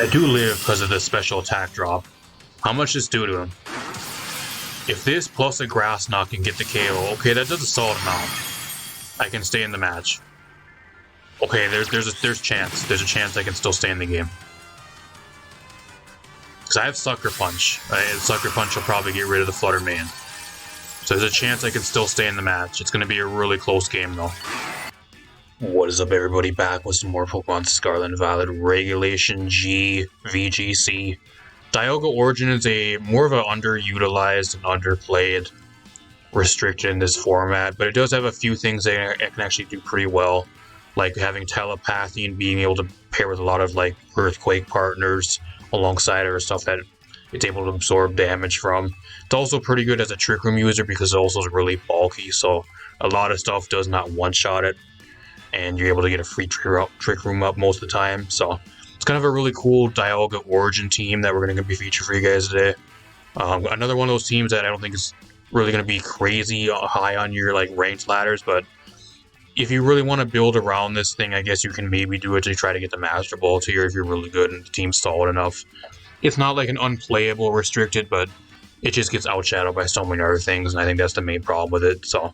I do live because of the special attack drop. How much does do to him? If this plus a grass knock can get the KO, okay, that does a solid amount. I can stay in the match. Okay, there's chance. There's a chance I can still stay in the game. Because I have Sucker Punch. And Sucker Punch will probably get rid of the Flutter Mane. So there's a chance I can still stay in the match. It's going to be a really close game, though. What is up, everybody? Back with some more Pokemon Scarlet and Violet Regulation G, VGC. DIALGA Origin is a more of an underutilized and underplayed restriction in this format, but it does have a few things that it can actually do pretty well, like having telepathy and being able to pair with a lot of like earthquake partners alongside it or stuff that it's able to absorb damage from. It's also pretty good as a Trick Room user because it also is really bulky, so a lot of stuff does not one-shot it, and you're able to get a free Trick Room up most of the time. So it's kind of a really cool DIALGA Origin team that we're going to be featuring for you guys today. Another one of those teams that I don't think is really going to be crazy high on your like ranked ladders, but if you really want to build around this thing, I guess you can maybe do it to try to get the Master Ball tier if you're really good and the team's solid enough. It's not like an unplayable restricted, but it just gets outshadowed by so many other things, and I think that's the main problem with it. So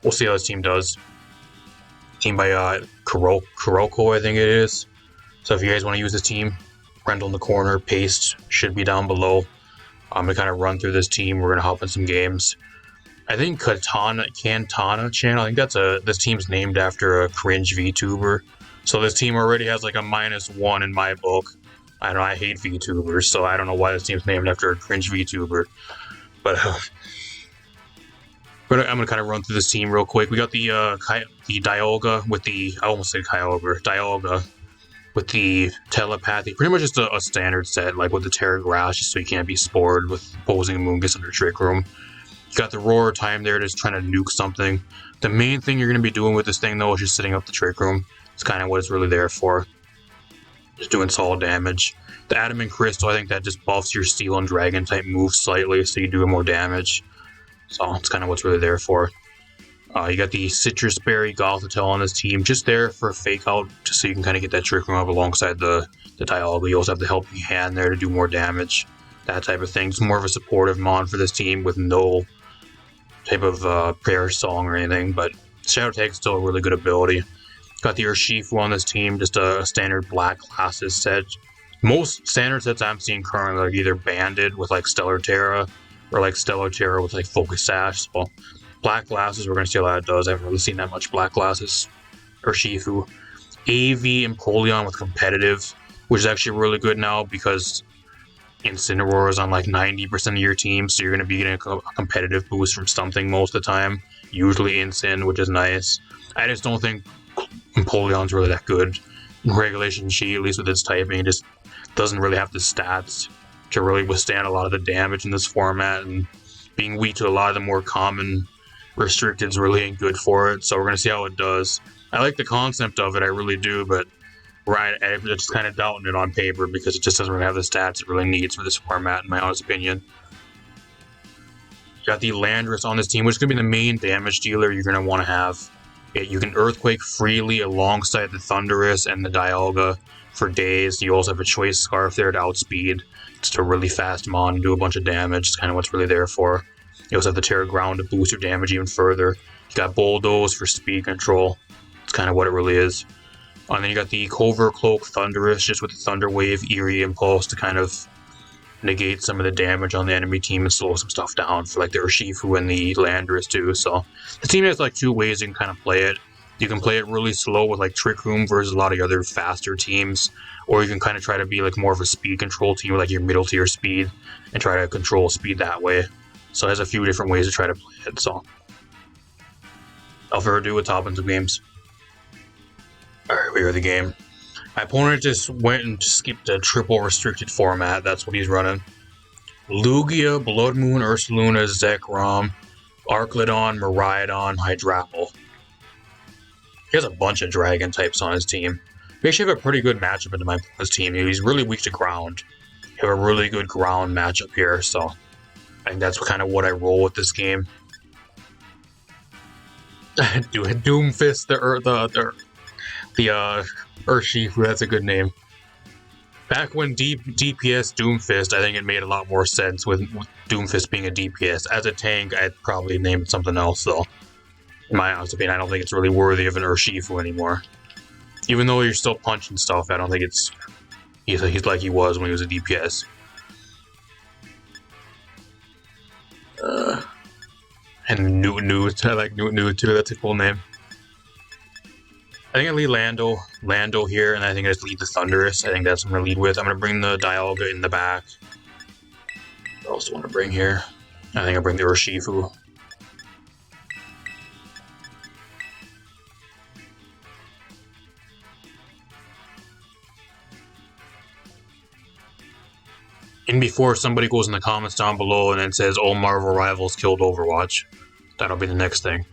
we'll see how this team does. Team by Kuroko, I think it is. So if you guys want to use this team, Rental in the corner, paste should be down below. I'm going to kind of run through this team. We're going to hop in some games. I think Cantana channel, I think that's this team's named after a cringe VTuber. So this team already has like a -1 in my book. I know I hate VTubers, so I don't know why this team's named after a cringe VTuber. But I'm going to kind of run through this team real quick. We got the DIALGA with the, I almost said DIALGA with the telepathy. Pretty much just a standard set, like with the Terra Grass, just so you can't be spored with opposing Moongus under Trick Room. You got the Roar time there, just trying to nuke something. The main thing you're going to be doing with this thing, though, is just setting up the Trick Room. It's kind of what it's really there for. Just doing solid damage. The Adamant Crystal, I think that just buffs your Steel and Dragon type moves slightly, so you do more damage. So it's kind of what's really there for. You got the Citrus Berry Gothitelle on this team, just there for a fake out, just so you can kind of get that Trick Room up alongside the DIALGA. You also have the Helping Hand there to do more damage. That type of thing. It's more of a supportive mon for this team with no type of prayer song or anything, but Shadow Tag is still a really good ability. Got the Urshifu on this team, just a standard black classes set. Most standard sets I'm seeing currently are either banded with like Stellar Terra or like Stellar Terra with like Focus Sash. So black glasses, we're going to see how that does. I haven't really seen that much black glasses. Urshifu. AV Empoleon with competitive, which is actually really good now because Incineroar is on like 90% of your team, so you're going to be getting a competitive boost from something most of the time. Usually Incin, which is nice. I just don't think Empoleon's really that good in Regulation G, at least with its typing. It just doesn't really have the stats to really withstand a lot of the damage in this format, and being weak to a lot of the more common restricteds really ain't good for it, so we're going to see how it does. I like the concept of it, I really do, but I'm just kind of doubting it on paper because it just doesn't really have the stats it really needs for this format, in my honest opinion. Got the Landorus on this team, which is going to be the main damage dealer you're going to want to have. You can Earthquake freely alongside the Thundurus and the DIALGA for days. You also have a Choice Scarf there to outspeed. Just a really fast mon and do a bunch of damage. It's kind of what's really there for. You also have the Terra Ground to boost your damage even further. You got Bulldoze for speed control. It's kind of what it really is. And then you got the Covert Cloak Thundurus, just with the Thunder Wave, Eerie Impulse to kind of negate some of the damage on the enemy team and slow some stuff down for like the Urshifu and the Landorus too. So the team has like two ways you can kind of play it. You can play it really slow with like Trick Room versus a lot of other faster teams, or you can kind of try to be like more of a speed control team with like your middle tier speed and try to control speed that way. So it has a few different ways to try to play it. So without further ado, let's hop into games. Alright, we are the game. My opponent just went and skipped a triple restricted format. That's what he's running. Lugia, Blood Moon, Ursaluna, Zekrom, Arclidon, Miraidon, Hydrapple. He has a bunch of dragon types on his team. We actually have a pretty good matchup into my opponent's team. He's really weak to ground. We have a really good ground matchup here, so I think that's kind of what I roll with this game. Doomfist, the Urshifu, that's a good name. Back when DPS Doomfist, I think it made a lot more sense with Doomfist being a DPS. As a tank, I'd probably name it something else, though. In my honest opinion, I don't think it's really worthy of an Urshifu anymore. Even though you're still punching stuff, I don't think he's like he was when he was a DPS. And Newt, I like Newt too, that's a cool name. I think I lead Lando here, and I think I just lead the Thunderous. I think that's what I'm going to lead with. I'm going to bring the Dialga in the back. What else do I want to bring here? I think I bring the Urshifu. And before somebody goes in the comments down below and then says, "Oh, Marvel Rivals killed Overwatch," that'll be the next thing.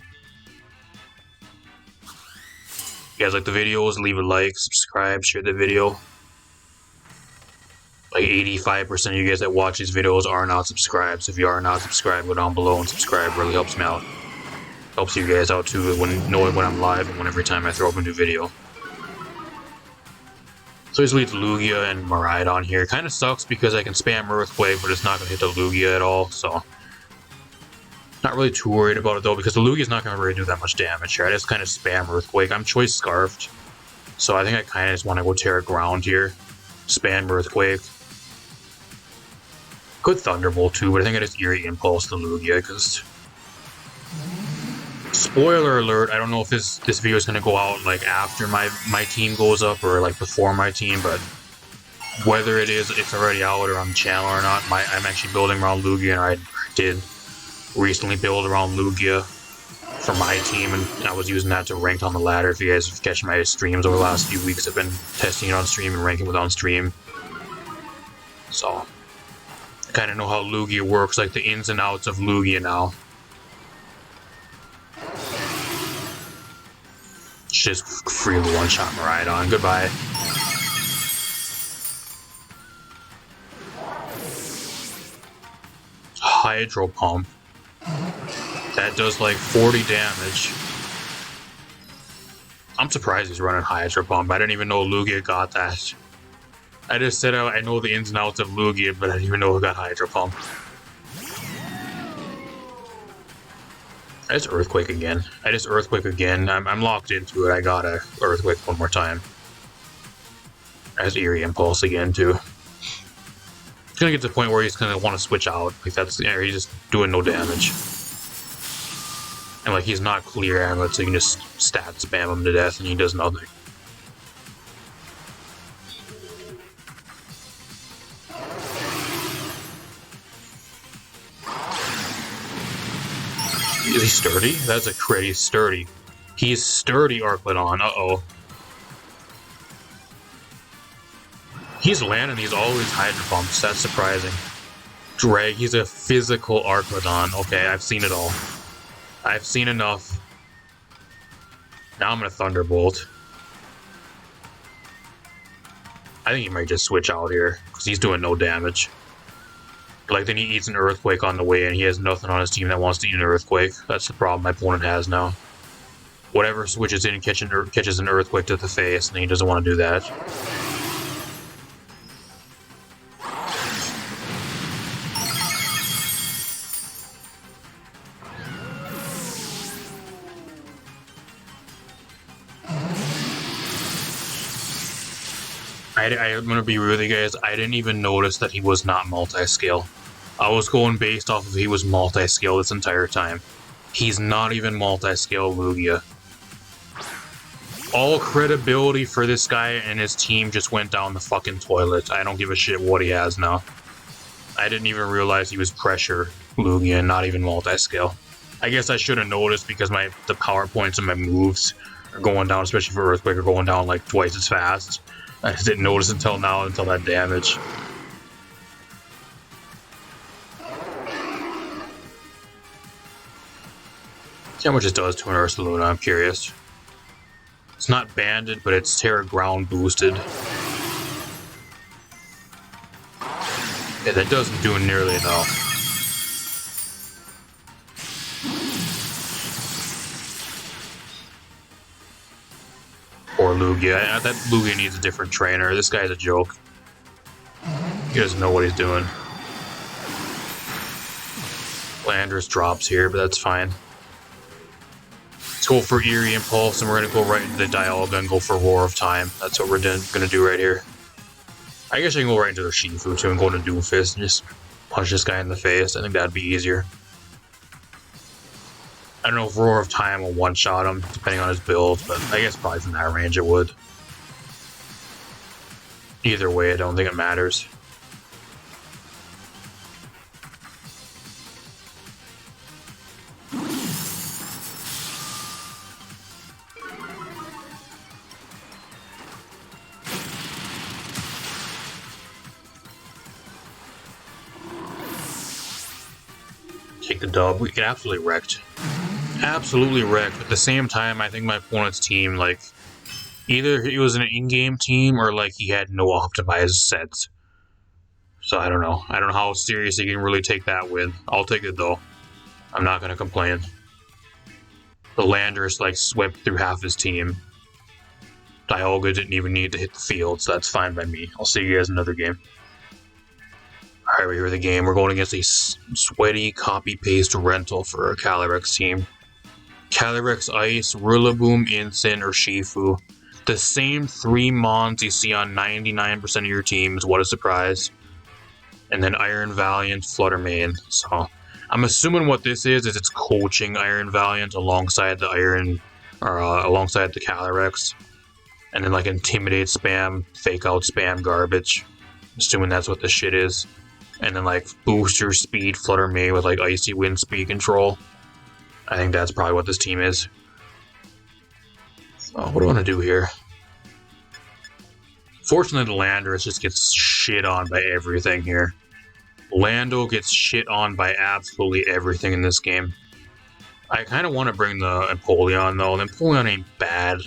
If you guys like the videos, leave a like, subscribe, share the video. Like 85% of you guys that watch these videos are not subscribed. So if you are not subscribed, go down below and subscribe. It really helps me out. Helps you guys out too, when knowing when I'm live and when every time I throw up a new video. So he's leads Lugia and Miraidon here. Kind of sucks because I can spam Earthquake, but it's not going to hit the Lugia at all, so... Not really too worried about it though, because the Lugia's not going to really do that much damage here. I just kind of spam Earthquake. I'm Choice Scarfed, so I think I kind of just want to go Terra Ground here. Spam Earthquake. Could Thunderbolt too, but I think I just Eerie Impulse the Lugia, because... Spoiler alert, I don't know if this video is going to go out like after my team goes up or like before my team, but whether it's already out or on the channel or not, I'm actually building around Lugia, and I did recently build around Lugia for my team, and I was using that to rank on the ladder. If you guys have catched my streams over the last few weeks, I've been testing it on stream and ranking it on stream. So, I kind of know how Lugia works, like the ins and outs of Lugia now. Just freely one-shot Miraidon. Goodbye. Hydro Pump. That does like 40 damage. I'm surprised he's running Hydro Pump. I didn't even know Lugia got that. I just said I know the ins and outs of Lugia, but I didn't even know who got Hydro Pump. I just Earthquake again. I'm locked into it. I gotta Earthquake one more time. I just Eerie Impulse again too. It's gonna get to the point where he's gonna want to switch out. Like that's, you know, he's just doing no damage. And like he's not clear amulet, so you can just stat spam him to death and he does nothing. Is he sturdy? That's a crit. He's sturdy. He's sturdy, Arclodon. Uh-oh. He's landing these always Hydro Pumps. That's surprising. Drag. He's a physical Arclodon. Okay, I've seen it all. I've seen enough. Now I'm gonna Thunderbolt. I think he might just switch out here, because he's doing no damage. Like, then he eats an Earthquake on the way, and he has nothing on his team that wants to eat an Earthquake. That's the problem my opponent has now. Whatever switches in and catches an Earthquake to the face, and he doesn't want to do that. I'm gonna be real with you guys, I didn't even notice that he was not multi-scale. I was going based off of he was multi-scale this entire time. He's not even multi-scale Lugia. All credibility for this guy and his team just went down the fucking toilet. I don't give a shit what he has now. I didn't even realize he was pressure Lugia and not even multi-scale. I guess I should have noticed because the power points of my moves are going down, especially for Earthquake, are going down like twice as fast. I just didn't notice until now, until that damage. See how much it does to an Ursaluna, I'm curious. It's not banded, but it's Terra Ground boosted. Yeah, that doesn't do nearly enough. Or Lugia. That Lugia needs a different trainer. This guy's a joke. He doesn't know what he's doing. Landers drops here, but that's fine. Let's go for Eerie Impulse, and we're going to go right into the Dialga and go for Roar of Time. That's what we're going to do right here. I guess I can go right into the Shifu too and go into Doomfist and just punch this guy in the face. I think that'd be easier. I don't know if Roar of Time will one-shot him, depending on his build, but I guess probably from that range it would. Either way, I don't think it matters. Take the dub. We get absolutely wrecked. Absolutely wrecked. At the same time, I think my opponent's team, like, either he was an in-game team or, like, he had no optimized sets. So I don't know. I don't know how serious he can really take that win. I'll take it, though. I'm not going to complain. The Landers, like, swept through half his team. Dialga didn't even need to hit the field, so that's fine by me. I'll see you guys in another game. Alright, we're here with the game. We're going against a sweaty copy-paste rental for our Calyrex team. Calyrex Ice, Rillaboom, Incin, or Shifu. The same 3 mons you see on 99% of your teams, what a surprise. And then Iron Valiant, Flutter Mane. So, I'm assuming what this is it's coaching Iron Valiant alongside the alongside the Calyrex. And then like Intimidate spam, Fake Out spam garbage. Assuming that's what this shit is. And then like booster speed Flutter Mane with like icy wind speed control. I think that's probably what this team is. So what do I want to do here? Fortunately, the Landorus just gets shit on by everything here. Lando gets shit on by absolutely everything in this game. I kind of want to bring the Empoleon though. The Empoleon ain't bad.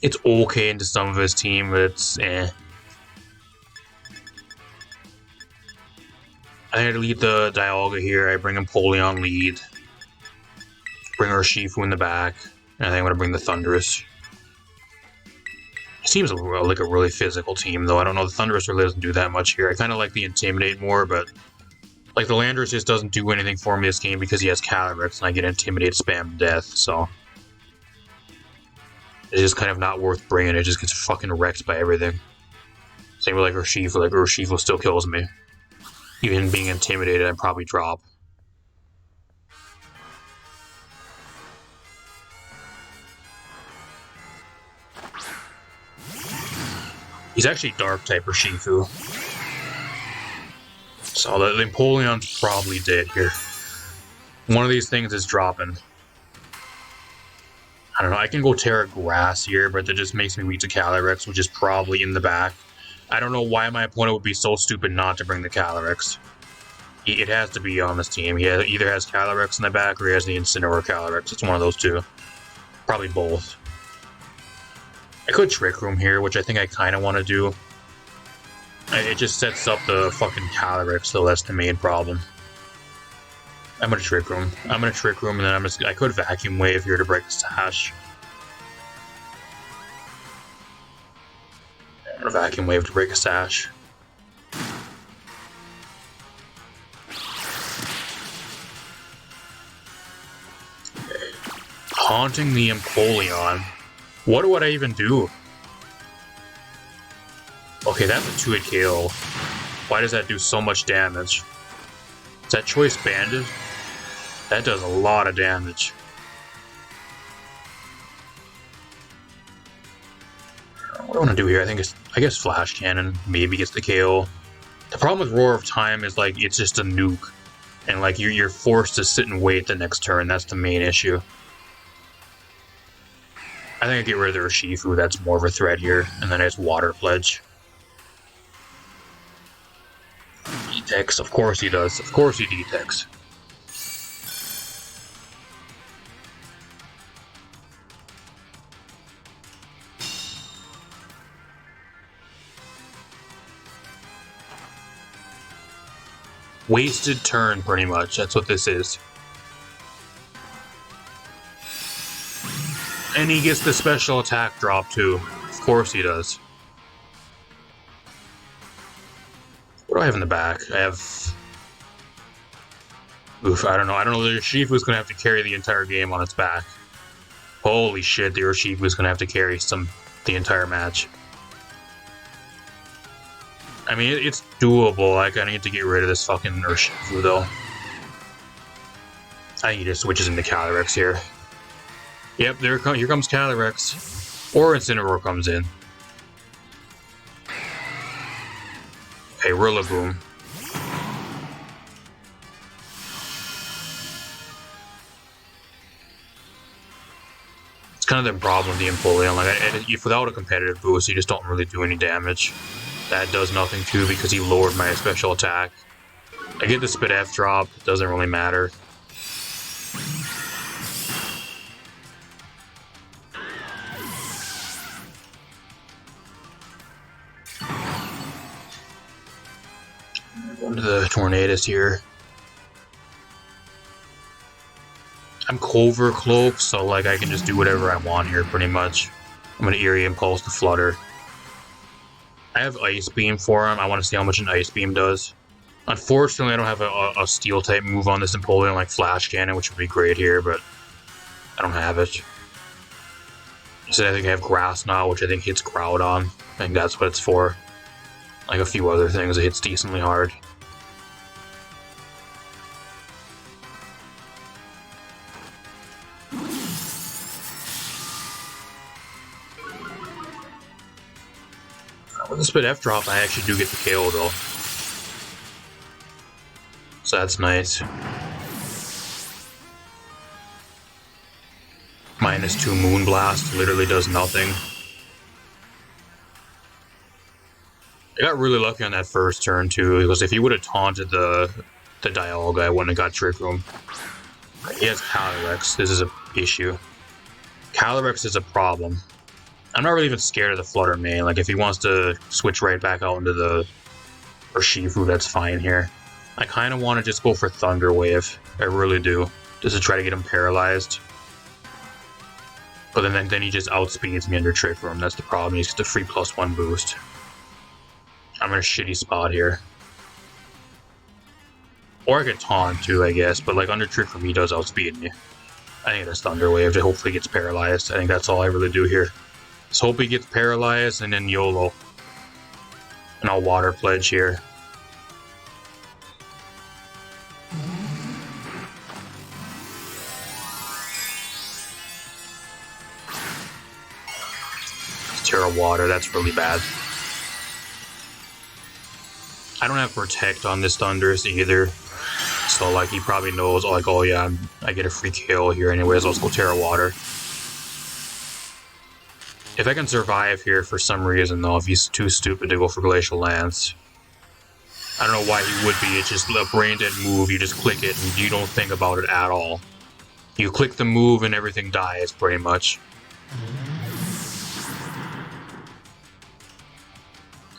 It's okay into some of his team, but it's eh. I had to lead the Dialga here. I bring Empoleon lead. Bring our Shifu in the back. And I think I'm going to bring the Thundurus. It seems like a really physical team, though. I don't know. The Thundurus really doesn't do that much here. I kind of like the Intimidate more, but like the Landorus just doesn't do anything for me this game because he has Calyrex and I get Intimidate spam to death, so it's just kind of not worth bringing. It just gets fucking wrecked by everything. Same with like Urshifu. Like Urshifu still kills me. Even being intimidated, I'd probably drop. He's actually Dark type Urshifu. So the Empoleon's probably dead here. One of these things is dropping. I don't know, I can go Terra Grass here, but that just makes me weak to Calyrex, which is probably in the back. I don't know why my opponent would be so stupid not to bring the Calyrex. It has to be on this team. He either has Calyrex in the back or he has the Incineroar Calyrex. It's one of those two. Probably both. I could Trick Room here, which I think I kind of want to do. It just sets up the fucking Calyrex, so that's the main problem. I'm gonna Trick Room. And then I could Vacuum Wave here to break the Sash. I'm gonna Vacuum Wave to break a Sash. Okay. Haunting the Empoleon. What would I even do? Okay, that's a 2-hit KO. Why does that do so much damage? Is that Choice Banded? That does a lot of damage. What do I want to do here? I guess Flash Cannon maybe gets the KO. The problem with Roar of Time is like it's just a nuke, and like you're forced to sit and wait the next turn. That's the main issue. I think I get rid of the Urshifu. That's more of a threat here, and then it's Water Pledge. D-Tex, of course he does. Of course he D-Tex. Wasted turn, pretty much. That's what this is. And he gets the special attack drop, too. Of course he does. What do I have in the back? I have... Oof, I don't know. The Urshifu's gonna have to carry the entire game on its back. Holy shit, the Urshifu's gonna have to carry the entire match. I mean, it's doable. Like, I need to get rid of this fucking Urshifu, though. I think he just switches into Calyrex here. Yep, here comes Calyrex. Or Incineroar comes in. Okay, Rillaboom. It's kind of the problem with the Empoleon. Like, without a competitive boost, you just don't really do any damage. That does nothing too because he lowered my special attack. I get the Spit F drop, it doesn't really matter. Going to the Tornadus here. I'm Cover Cloak, so like I can just do whatever I want here pretty much. I'm gonna Eerie Impulse to Flutter. I have Ice Beam for him. I want to see how much an Ice Beam does. Unfortunately, I don't have a Steel type move on this Empoleon like Flash Cannon, which would be great here, but I don't have it. So I think I have Grass Knot, which I think hits Groudon. I think that's what it's for. Like a few other things, it hits decently hard. With the Spit F drop, I actually do get the KO though. So that's nice. -2 Moonblast literally does nothing. I got really lucky on that first turn too, because if he would have taunted the Dialga, I wouldn't have got Trick Room. He has Calyrex. This is an issue. Calyrex is a problem. I'm not really even scared of the Flutter main. Like, if he wants to switch right back out into the Urshifu, that's fine here. I kind of want to just go for Thunder Wave. I really do. Just to try to get him paralyzed. But then he just outspeeds me under Trick Room. That's the problem. He's just a free +1 boost. I'm in a shitty spot here. Or I could taunt too, I guess. But like under Trick Room, he does outspeed me. I think that's Thunder Wave to hopefully gets paralyzed. I think that's all I really do here. Just hope he gets paralyzed and then YOLO. And I'll Water Pledge here. Terra Water, that's really bad. I don't have Protect on this Thundurus either. So like he probably knows like, oh yeah, I get a free kill here anyways, let's go Terra Water. If I can survive here for some reason though, if he's too stupid to go for Glacial Lance. I don't know why he would be, it's just a brain dead move, you just click it and you don't think about it at all. You click the move and everything dies pretty much.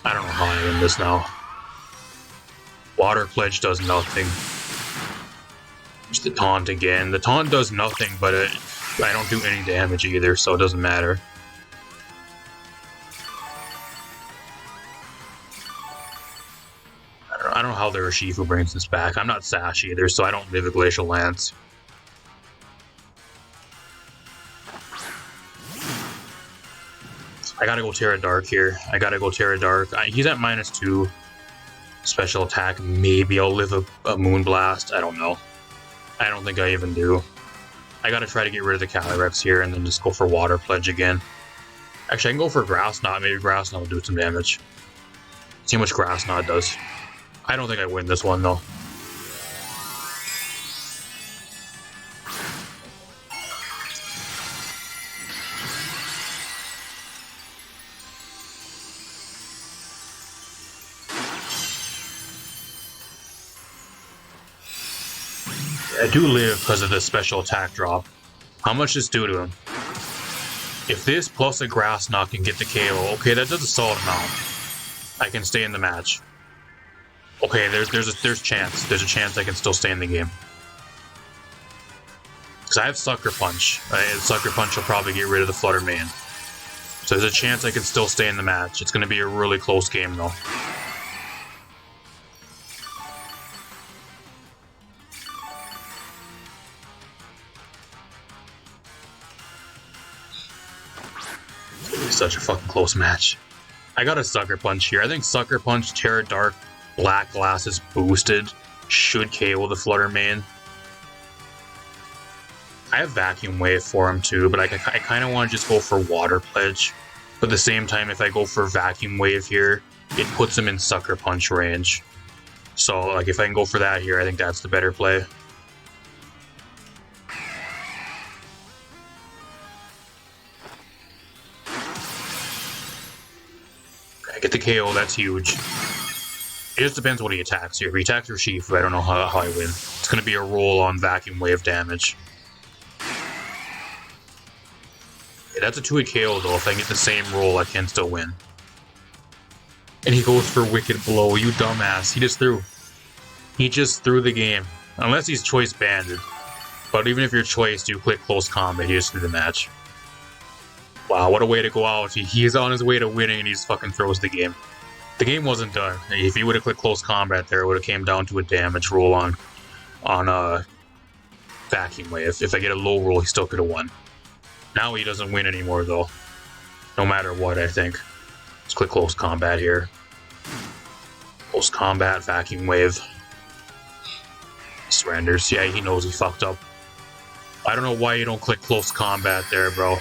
I don't know how I win this now. Water Pledge does nothing. Just the taunt again. The taunt does nothing, but I don't do any damage either, so it doesn't matter. I don't know how the Urshifu brings this back. I'm not Sash either, so I don't live a Glacial Lance. I gotta go Terra Dark here. I gotta go Terra Dark. He's at -2 special attack. Maybe I'll live a Moonblast. I don't know. I don't think I even do. I gotta try to get rid of the Calyrex here and then just go for Water Pledge again. Actually, I can go for Grass Knot. Maybe Grass Knot will do some damage. See how much Grass Knot does. I don't think I win this one though. I do live because of the special attack drop. How much does this do to him? If this plus a Grass Knot can get the KO, okay, that does a solid amount. I can stay in the match. Okay, there's chance. There's a chance I can still stay in the game. Because I have Sucker Punch. Sucker Punch will probably get rid of the Flutter main. So there's a chance I can still stay in the match. It's going to be a really close game though. such a fucking close match. I got a Sucker Punch here. I think Sucker Punch, Terra Dark, Black Glasses boosted should KO the Flutter Mane. I have Vacuum Wave for him too, but I kind of want to just go for Water Pledge. But at the same time, if I go for Vacuum Wave here, it puts him in Sucker Punch range. So, like, if I can go for that here, I think that's the better play. Okay, get the KO, that's huge. It just depends what he attacks here. If he attacks Urshifu, I don't know how I win. It's going to be a roll on Vacuum Wave damage. Okay, that's a 2-hit KO, though. If I get the same roll, I can still win. And he goes for Wicked Blow. You dumbass. He just threw. He just threw the game. Unless he's choice banded. But even if you're choiced, you click close combat, he just threw the match. Wow, what a way to go out. He's on his way to winning and he just fucking throws the game. The game wasn't done. If he would have clicked close combat there, it would have came down to a damage roll on Vacuum Wave. If I get a low roll, he still could have won. Now he doesn't win anymore, though. No matter what, I think. Let's click close combat here. Close combat, Vacuum Wave. Surrenders. Yeah, he knows he fucked up. I don't know why you don't click close combat there, bro.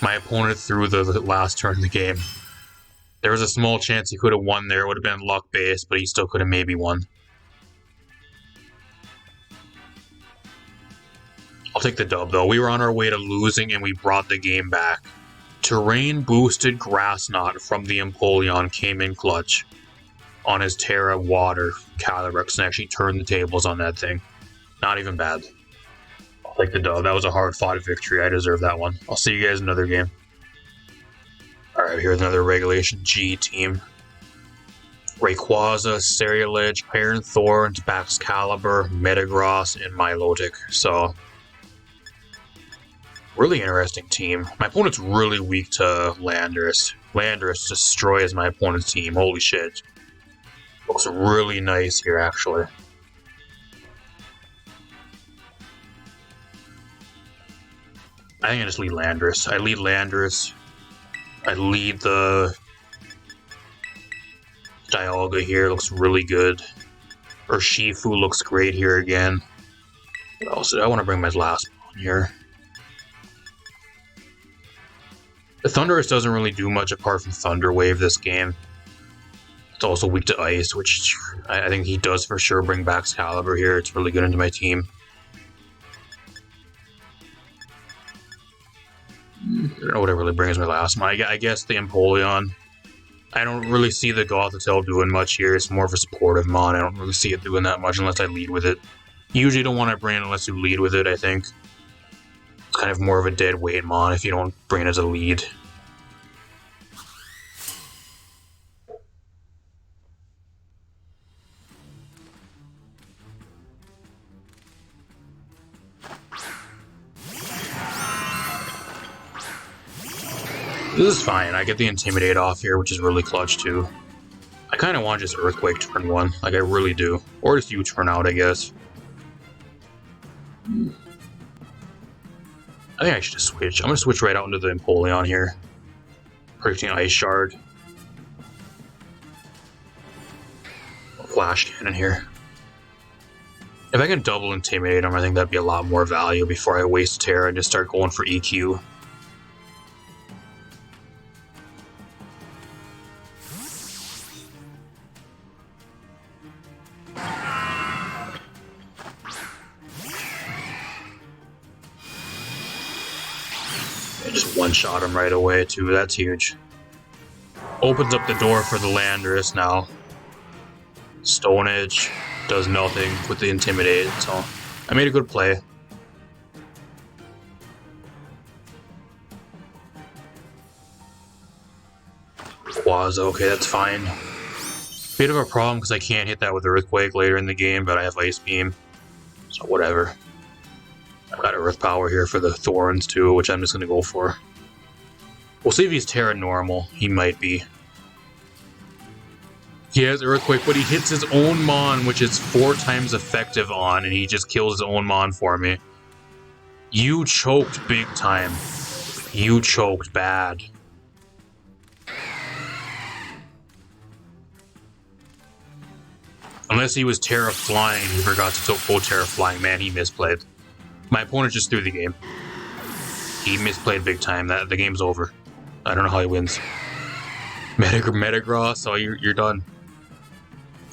My opponent threw the last turn of the game. There was a small chance he could have won there. It would have been luck-based, but he still could have maybe won. I'll take the dub, though. We were on our way to losing, and we brought the game back. Terrain-boosted Grass Knot from the Empoleon came in clutch on his Terra Water Calyrex and actually turned the tables on that thing. Not even bad. I'll take the dub. That was a hard-fought victory. I deserve that one. I'll see you guys in another game. Alright, here's another Regulation G team. Rayquaza, Ceruledge, Iron Thorns, Baxcalibur, Metagross, and Milotic. So, really interesting team. My opponent's really weak to Landorus. Landorus destroys my opponent's team. Holy shit. Looks really nice here, actually. I think I just lead Landorus. I lead Landorus. I lead the Dialga here. Looks really good. Urshifu looks great here again. What else? I want to bring my last one here. The Thundurus doesn't really do much apart from Thunder Wave this game. It's also weak to Ice, which I think he does for sure bring back Excalibur here. It's really good into my team. I don't know what it really brings my last one. I guess the Empoleon. I don't really see the Gothitelle doing much here. It's more of a supportive mon. I don't really see it doing that much unless I lead with it. You usually don't want to bring it unless you lead with it, I think. It's kind of more of a dead weight mon if you don't bring it as a lead. This is fine. I get the Intimidate off here, which is really clutch too. I kind of want just Earthquake turn 1. Like, I really do. Or just you turn out, I guess. I think I should just switch. I'm going to switch right out into the Empoleon here. Predicting Ice Shard. Flash Cannon here. If I can double Intimidate him, I think that'd be a lot more value before I waste Terra and just start going for EQ. Just one-shot him right away, too. That's huge. Opens up the door for the Landorus now. Stone Edge does nothing with the Intimidate, so I made a good play. Quaz, okay, that's fine. Bit of a problem because I can't hit that with Earthquake later in the game, but I have Ice Beam, so whatever. I've got Earth Power here for the Thorns too, which I'm just going to go for. We'll see if he's Terra Normal. He might be. He has Earthquake, but he hits his own Mon, which is 4 times effective on, and he just kills his own Mon for me. You choked big time. You choked bad. Unless he was Terra Flying, he forgot to go Terra Flying. Man, he misplayed. My opponent just threw the game. He misplayed big time. The game's over. I don't know how he wins. Metagross, so you're done.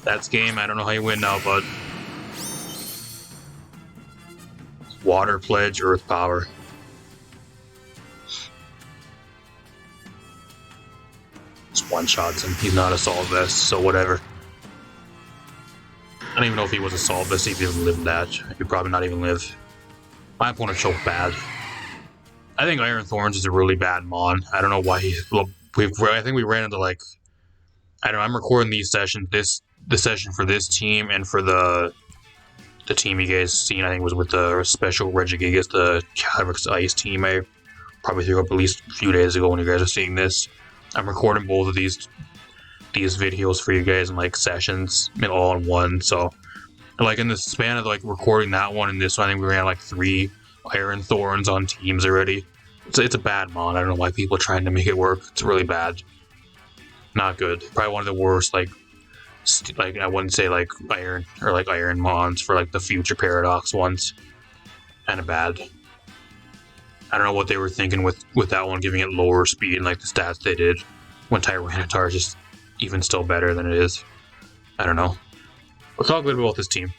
That's game. I don't know how you win now, bud. Water Pledge, Earth Power. Just one-shots him. He's not a Assault Vest, so whatever. I don't even know if he was a Assault Vest, if he even lived that. He'd probably not even live. My opponent choked bad. I think Iron Thorns is a really bad mon. I don't know why he... I think we ran into, like... I don't know, I'm recording these sessions, the session for this team and for the team you guys seen, I think was with the special Regigigas, the Calyrex Ice team I probably threw up at least a few days ago when you guys are seeing this. I'm recording both of these videos for you guys in like sessions, all in one, so like in the span of like recording that one and this one, I think we ran like 3 Iron Thorns on teams already. It's a bad mon. I don't know why people are trying to make it work. It's really bad. Not good. Probably one of the worst, like I wouldn't say like Iron or like Iron mons for like the future Paradox ones. Kind of bad. I don't know what they were thinking with that one, giving it lower speed and like the stats they did when Tyranitar is just even still better than it is. I don't know. Let's talk a little bit about this team.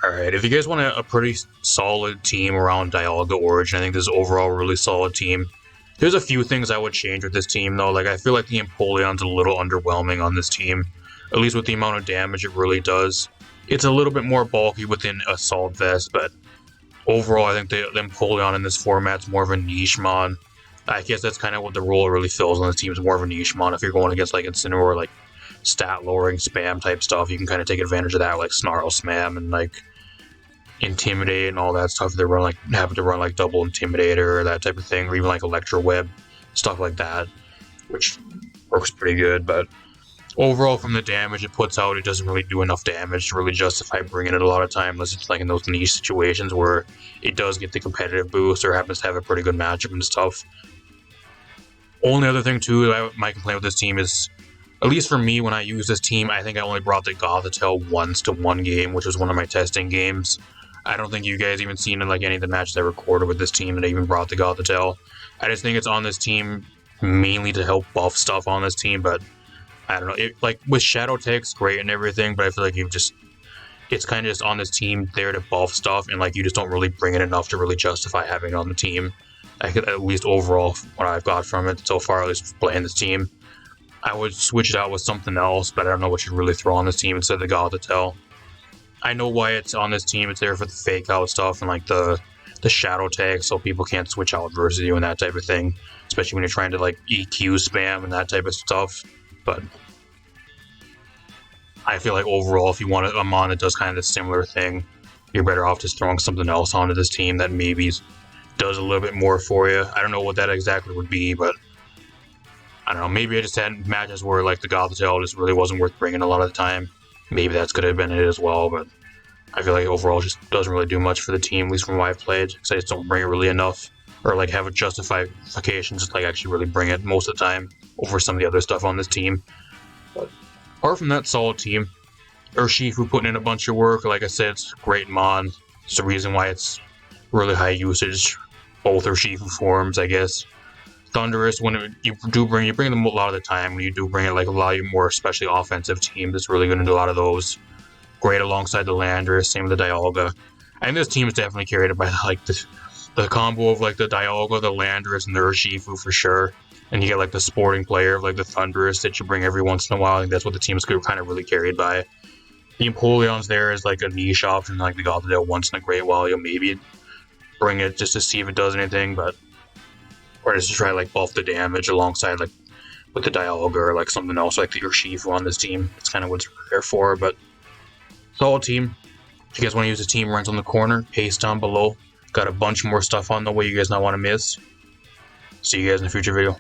Alright, if you guys want a pretty solid team around Dialga Origin, I think this is overall a really solid team. There's a few things I would change with this team, though. Like, I feel like the Empoleon's a little underwhelming on this team. At least with the amount of damage it really does. It's a little bit more bulky within Assault Vest, but overall, I think the Empoleon in this format's more of a niche mon. I guess that's kind of what the role it really fills on this team, is more of a niche mon. If you're going against, like, Incineroar, like, stat-lowering spam type stuff, you can kind of take advantage of that, like Snarl Spam and, like, Intimidate and all that stuff. They run like having to run like double Intimidator or that type of thing, or even like Electro Web, stuff like that, which works pretty good. But overall, from the damage it puts out, it doesn't really do enough damage to really justify bringing it a lot of time, unless it's like in those niche situations where it does get the competitive boost or happens to have a pretty good matchup and stuff. Only other thing too that I might complain with this team is, at least for me, when I use this team, I think I only brought the Gothitelle once to one game, which was one of my testing games. I don't think you guys even seen in like any of the matches I recorded with this team that I even brought the Gothitelle. I just think it's on this team mainly to help buff stuff on this team, but I don't know. Like with Shadow Tech's great and everything, but I feel like it's kind of just on this team there to buff stuff, and like you just don't really bring it enough to really justify having it on the team. I could, at least overall, what I've got from it so far, at least playing this team, I would switch it out with something else, but I don't know what you'd really throw on this team instead of the Gothitelle. I know why it's on this team. It's there for the fake out stuff and like the shadow tag, so people can't switch out versus you and that type of thing, especially when you're trying to like EQ spam and that type of stuff. But I feel like overall, if you want a mon that does kind of the similar thing, you're better off just throwing something else onto this team that maybe does a little bit more for you. I don't know what that exactly would be, but I don't know. Maybe I just had matches where like the Gothitelle just really wasn't worth bringing a lot of the time. Maybe that's could have been it as well, but I feel like overall it just doesn't really do much for the team, at least from what I've played, because I just don't bring it really enough, or like have a justification just like actually really bring it most of the time over some of the other stuff on this team. But apart from that, solid team. Urshifu putting in a bunch of work. Like I said, it's great mon. It's the reason why it's really high usage. Both Urshifu forms, I guess. Thundurus, when you bring them a lot of the time. When you do bring it, like a lot of your more especially offensive teams, it's really good into a lot of those. Great alongside the Landorus, same with the Dialga. I think this team is definitely carried by like the combo of like the Dialga, the Landorus, and the Urshifu for sure. And you get like the sporting player of like the Thundurus that you bring every once in a while. I think that's what the team's kind of really carried by. The Empoleon's there is like a niche option, like the Gothitelle once in a great while. You'll maybe bring it just to see if it does anything, but or just to try to like buff the damage alongside like with the Dialga or like something else like the Urshifu on this team. That's kind of what it's there for, but solid team. If you guys want to use the team runs on the corner, paste down below. Got a bunch more stuff on the way you guys not want to miss. See you guys in a future video.